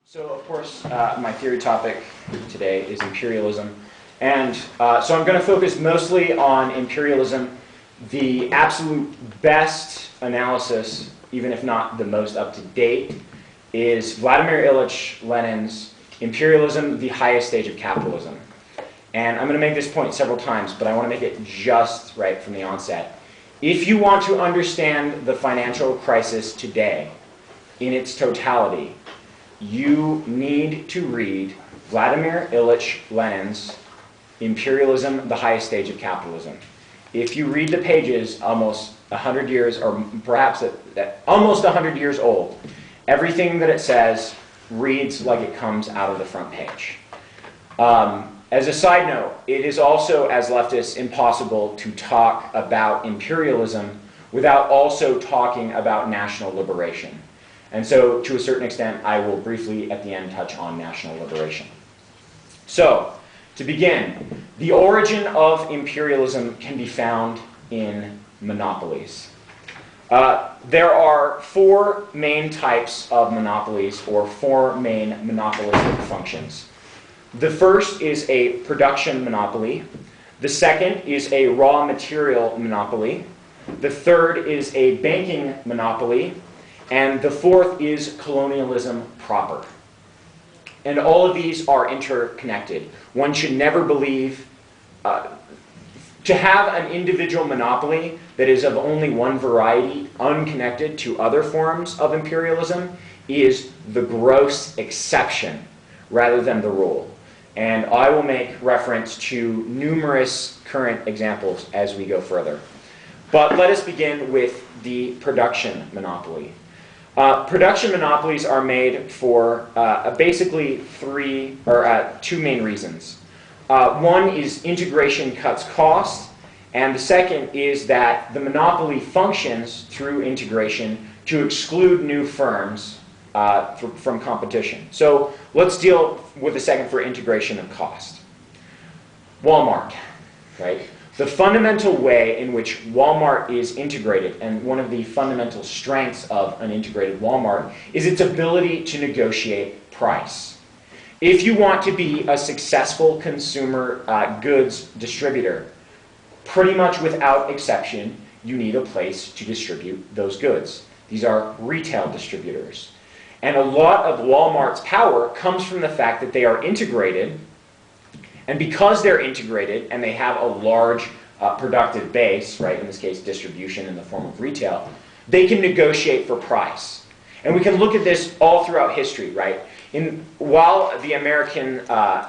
So, of course, my theory topic today is imperialism. And so I'm going to focus mostly on imperialism. The absolute best analysis, even if not the most up-to-date, is Vladimir Ilyich Lenin's Imperialism, the Highest Stage of Capitalism. And I'm going to make this point several times, but I want to make it just right from the onset. If you want to understand the financial crisis today in its totality, you need to read Vladimir Ilyich Lenin's Imperialism, the Highest Stage of Capitalism. If you read the pages almost 100 years, or perhaps almost 100 years old, everything that it says reads like it comes out of the front page. As a side note, it is also, as leftists, impossible to talk about imperialism without also talking about national liberation. And so, to a certain extent, I will briefly at the end touch on national liberation. So, to begin, the origin of imperialism can be found in monopolies. There are four main types of monopolies, or four main monopolistic functions. The first is a production monopoly. The second is a raw material monopoly. The third is a banking monopoly. And the fourth is colonialism proper. And all of these are interconnected. One should never believe to have an individual monopoly that is of only one variety, unconnected to other forms of imperialism, is the gross exception rather than the rule. And I will make reference to numerous current examples as we go further. But let us begin with the production monopoly. Production monopolies are made for basically two main reasons. One is integration cuts costs, and the second is that the monopoly functions through integration to exclude new firms from competition. So let's deal with the second for integration of cost. Walmart, right? The fundamental way in which Walmart is integrated, and one of the fundamental strengths of an integrated Walmart, is its ability to negotiate price. If you want to be a successful consumer goods distributor, pretty much without exception, you need a place to distribute those goods. These are retail distributors. And a lot of Walmart's power comes from the fact that they are integrated. And because they're integrated and they have a large productive base, right, in this case distribution in the form of retail, they can negotiate for price. And we can look at this all throughout history, right? While the American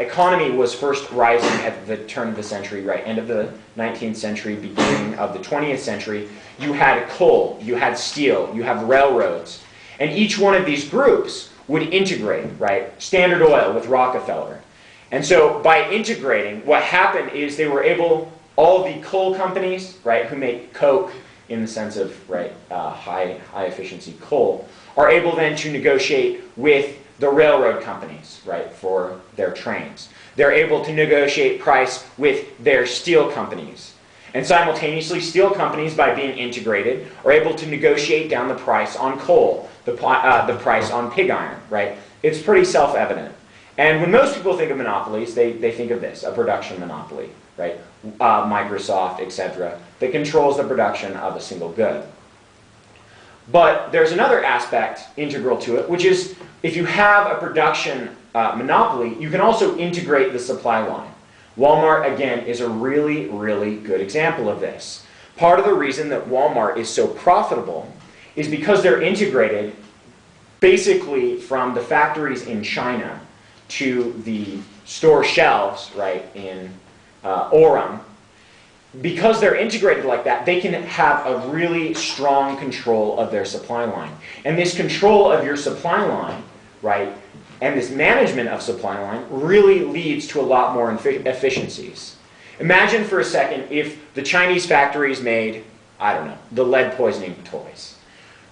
economy was first rising at the turn of the century, right, end of the 19th century, beginning of the 20th century, you had coal, you had steel, you have railroads. And each one of these groups would integrate, right? Standard Oil with Rockefeller. And so by integrating, what happened is they were able, all the coal companies, right, who make coke in the sense of, right, high efficiency coal, are able then to negotiate with the railroad companies, right, for their trains. They're able to negotiate price with their steel companies. And simultaneously, steel companies, by being integrated, are able to negotiate down the price on coal, the price on pig iron, right? It's pretty self-evident. And when most people think of monopolies, they think of this, a production monopoly, right? Microsoft, etc., that controls the production of a single good. But there's another aspect integral to it, which is if you have a production monopoly, you can also integrate the supply line. Walmart, again, is a really, really good example of this. Part of the reason that Walmart is so profitable is because they're integrated basically from the factories in China to the store shelves, right, in Orem. Because they're integrated like that, they can have a really strong control of their supply line. And this control of your supply line, right, and this management of supply line really leads to a lot more efficiencies. Imagine for a second if the Chinese factories made, I don't know, the lead poisoning toys,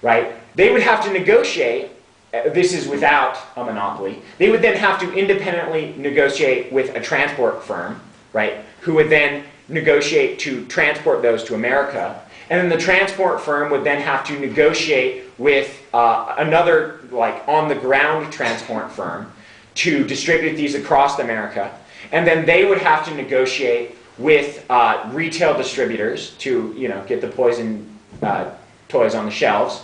right? They would have to negotiate. This is without a monopoly. They would then have to independently negotiate with a transport firm, right, who would then negotiate to transport those to America. And then the transport firm would then have to negotiate with another, like, on-the-ground transport firm to distribute these across America. And then they would have to negotiate with retail distributors to, get the poison toys on the shelves.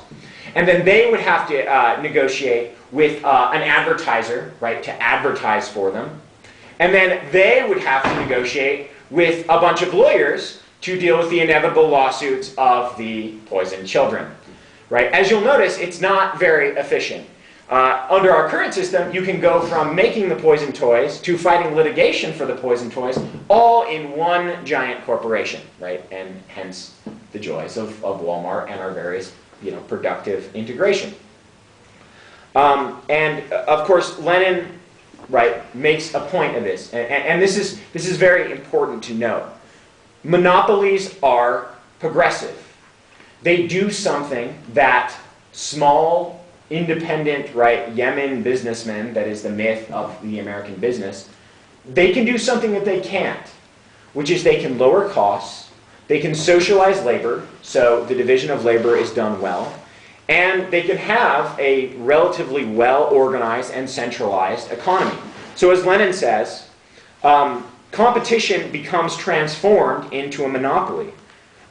And then they would have to negotiate with an advertiser, right, to advertise for them. And then they would have to negotiate with a bunch of lawyers to deal with the inevitable lawsuits of the poisoned children, right? As you'll notice, it's not very efficient. Under our current system, you can go from making the poison toys to fighting litigation for the poison toys, all in one giant corporation, right? And hence the joys of Walmart and our various, productive integration. And of course, Lenin, right, makes a point of this, and this is very important to note. Monopolies are progressive. They do something that small, independent, right, Yemen businessmen, that is the myth of the American business, they can do something that they can't, which is they can lower costs, they can socialize labor, so the division of labor is done well, and they can have a relatively well-organized and centralized economy. So as Lenin says, competition becomes transformed into a monopoly.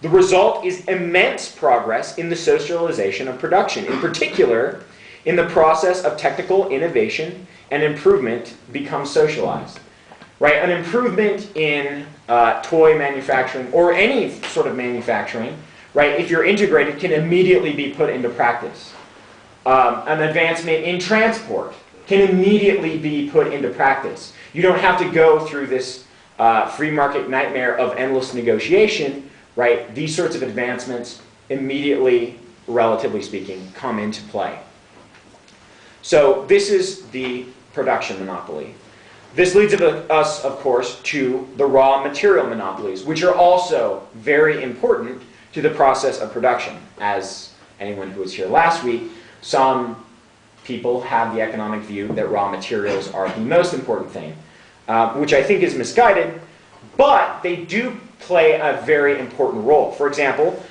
The result is immense progress in the socialization of production. In particular, in the process of technical innovation and improvement becomes socialized. Right? An improvement in toy manufacturing or any sort of manufacturing, right, if you're integrated, can immediately be put into practice. An advancement in transport can immediately be put into practice. You don't have to go through this free market nightmare of endless negotiation, right? These sorts of advancements immediately, relatively speaking, come into play. So this is the production monopoly. This leads us, of course, to the raw material monopolies, which are also very important to the process of production. As anyone who was here last week, some people have the economic view that raw materials are the most important thing, which I think is misguided, but they do play a very important role. For example,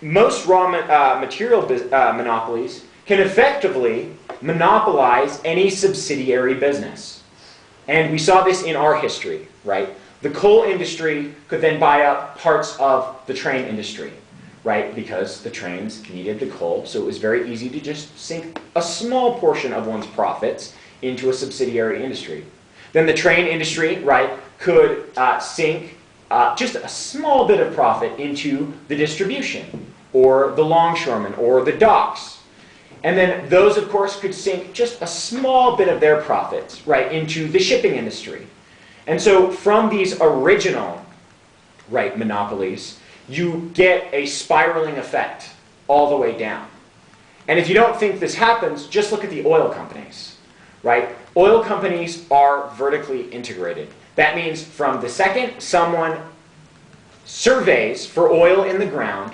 most raw material monopolies can effectively monopolize any subsidiary business. And we saw this in our history, right? The coal industry could then buy up parts of the train industry, right? Because the trains needed the coal, so it was very easy to just sink a small portion of one's profits into a subsidiary industry. Then the train industry, right, could sink just a small bit of profit into the distribution, or the longshoremen, or the docks. And then those, of course, could sink just a small bit of their profits, right, into the shipping industry. And so from these original, right, monopolies, you get a spiraling effect all the way down. And if you don't think this happens, just look at the oil companies, right? Oil companies are vertically integrated. That means from the second someone surveys for oil in the ground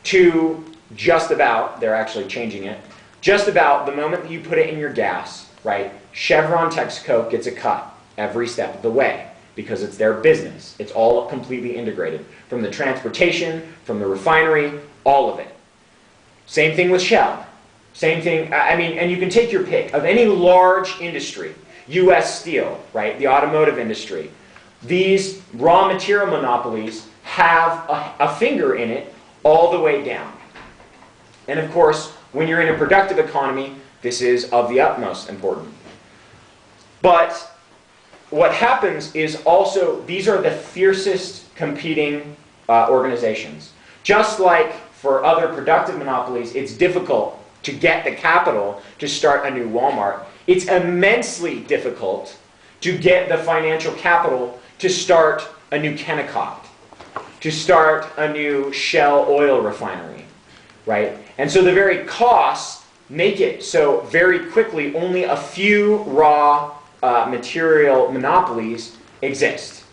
to just about, they're actually changing it, just about the moment that you put it in your gas, right, Chevron, Texaco gets a cut every step of the way because it's their business. It's all completely integrated. From the transportation, from the refinery, all of it. Same thing with Shell. Same thing, I mean, and you can take your pick of any large industry, U.S. Steel, right, the automotive industry. These raw material monopolies have a finger in it all the way down. And of course, when you're in a productive economy, this is of the utmost importance. But what happens is also, these are the fiercest competing organizations. Just like for other productive monopolies, it's difficult to get the capital to start a new Walmart. It's immensely difficult to get the financial capital to start a new Kennecott, to start a new Shell oil refinery, right? And so the very costs make it so very quickly only a few raw material monopolies exist.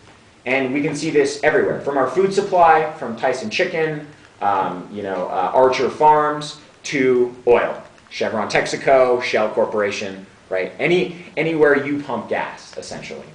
And we can see this everywhere, from our food supply, from Tyson Chicken, Archer Farms, to oil. Chevron, Texaco, Shell Corporation, right? Anywhere you pump gas, essentially.